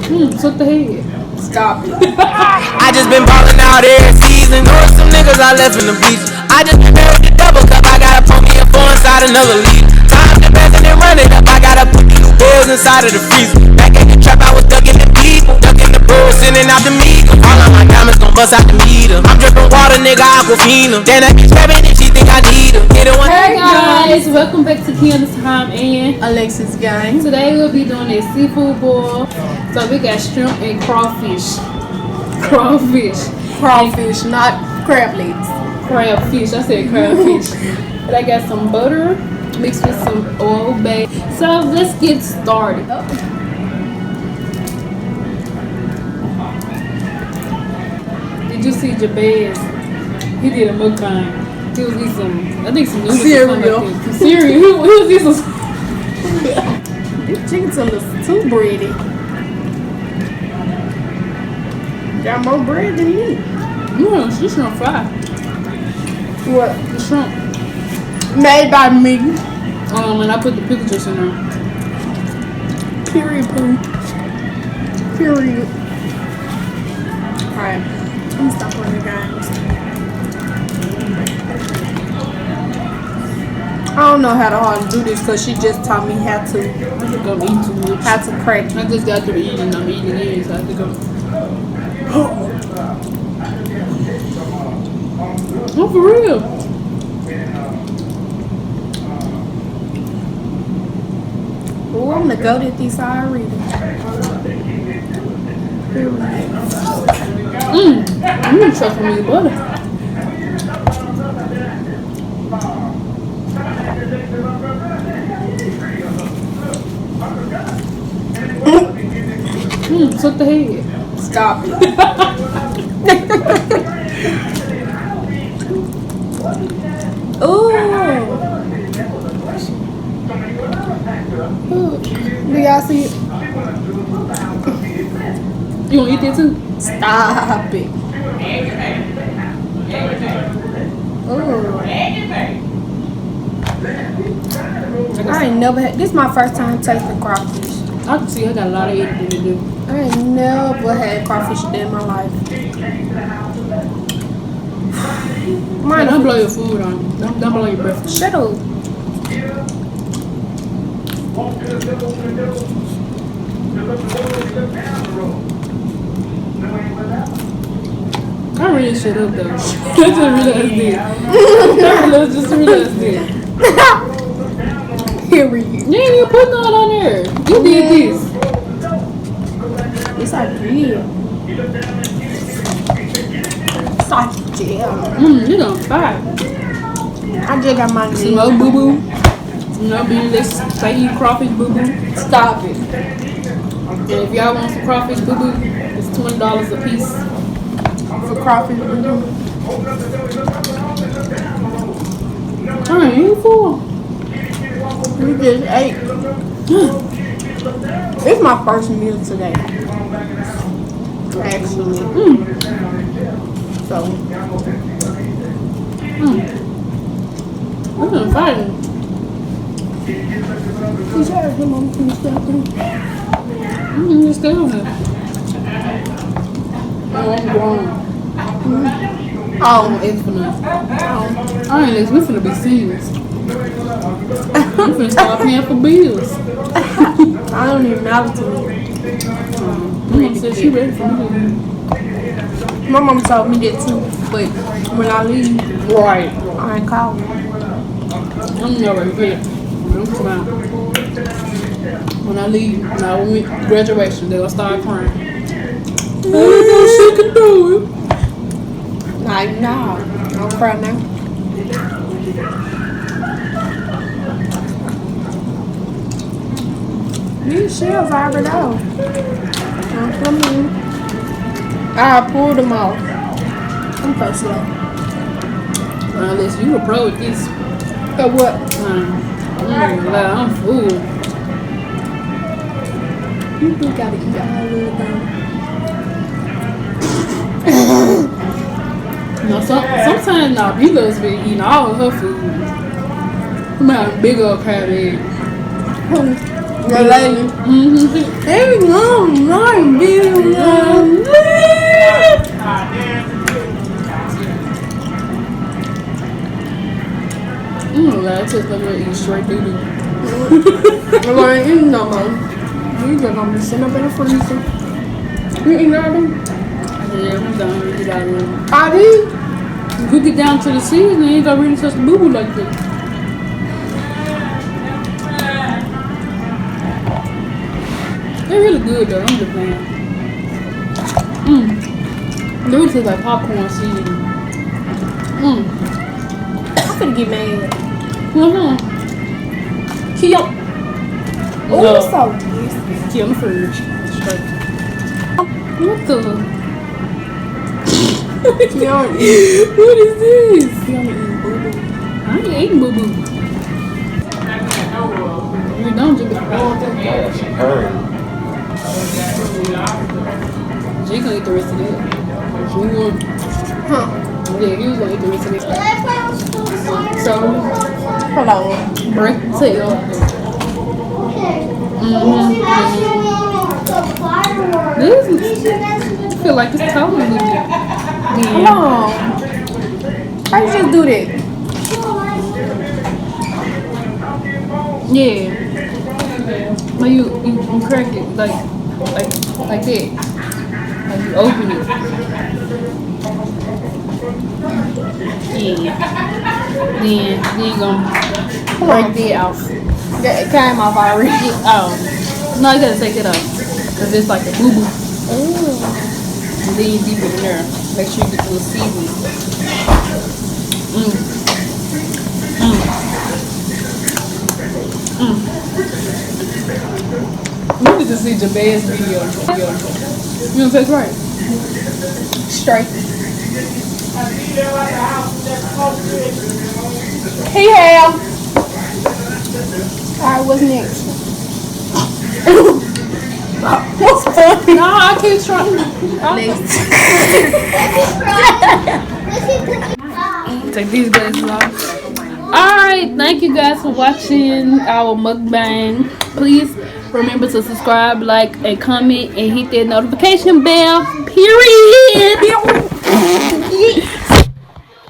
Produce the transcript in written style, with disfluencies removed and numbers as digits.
Took the head. Stop it. I just been ballin' out every season. Knowing some niggas I left in the beach. I just been there with the double cup. I gotta put me a four inside another league. Time to pass and then run it up. I gotta put the new bills inside of the freezer. Back at the trap, I was ducking the beat. Ducking the bros, sending out the meat. All of my diamonds gon' bust out the meter. I'm drippin' water, nigga, Aquafina. Then I bitch grabbing and she think I need her. Hey guys, welcome back to Kiana's Time and Alexis gang. today we'll be doing a seafood boil. So we got shrimp and crawfish. Crawfish, not crab legs. Crabfish. I said crabfish. But I got some butter mixed with some oil base. So let's get started. Did you see Jabez? He did a mukbang. He was eating some, I think some noodles. Cereal. Some cereal. He was eating some. These chicken tenders too bready. Got more bread than me. Yeah, she shrimp fry. What? The shrimp. Made by me. And I put the pickle juice in there. Period, poo. Period. Alright. Let me stop playing the games. I don't know how to hard do this because she just taught me how to. I think I'm eating too much. How to crack. I just got through eating. I'm eating again, so I think I'm. Oh, for real? Oh, I'm gonna go to these already. I'm gonna try some of the butter. Took the head. Stop it. Ooh. Do y'all see it? You gonna eat that too? Stop it. Ooh. I ain't never had. This is my first time tasting crawfish. I can see I got a lot of eating to do. I ain't never had crawfish a day in my life. Man, don't blow your food on. Don't blow your breath. Shut up. I really shut up though. I just realized that. I just realized that. Period. You ain't even put none on there. You did this. It's like real. It's like jail. You done fire. I just got my Some more boo boo. You know, let's say you crawfish boo boo. Stop it. And if y'all want some crawfish boo boo, it's $20 a piece. For crawfish boo-boo. I ain't full. We just ate. It's my first meal today. Actually. So. I'm gonna fight him. He's out here, Mom. Can you stop him? Just stay on there. Oh, I'm grown. Oh, It's for nothing. Alright, we finna be serious. We finna start paying for bills. I don't even matter to me. My mom said she ready for me. My mom told me that too, but when I leave, Right. I ain't calling. I'm not ready for it. I'm fine. When I leave, now when we graduation, they're gonna start crying. I don't know she can do it. Like, nah, don't cry now. These shells are already out. Don't come in. I pulled them off. I'm so slow. Unless you a pro at this. So what? I'm full. You do gotta eat all of them. No, sometimes now B-Love's been eating all of her food. I'm having big old crab egg. Your lady. Mm-hmm. Every long, long, straight doo doo. Well, I ain't eating no more. You just gonna be sitting up in the freezer. You eating all them? Yeah, I'm done. Get out of there. I did. You get down to the season, you ain't gonna really touch the boo boo like that. They're really good though. I'm just playing. They really taste like popcorn seasoning. I'm finna get mad. Cute. Oh, Yeah. it's so tasty. Cute in the fridge. Straight. What the? You don't eat. What is this? You don't eat boo-boo. I ain't eating boo boo. You don't just Yeah, she heard. She gonna eat the rest of that. She want. Huh. Yeah, he was gonna eat the rest of this. So, Hold on. break the tail. This is, I feel like it's totally good. Hold on. How you just do that? Yeah. But you crack it like that. Like you open it. Yeah. Then you gonna break that off. It came off already. Oh. No, you gotta take it off. Cause it's like a boo boo. And then you dip it in there. Make sure you get the little seasoning. You need to see Jabez video. You know that's right. Straight. Hey, Hal. Alright, what's next? What's funny? No, I keep trying. Take these glasses off. Alright, thank you guys for watching our mukbang. Please remember to subscribe, like, and comment, and hit that notification bell. Period.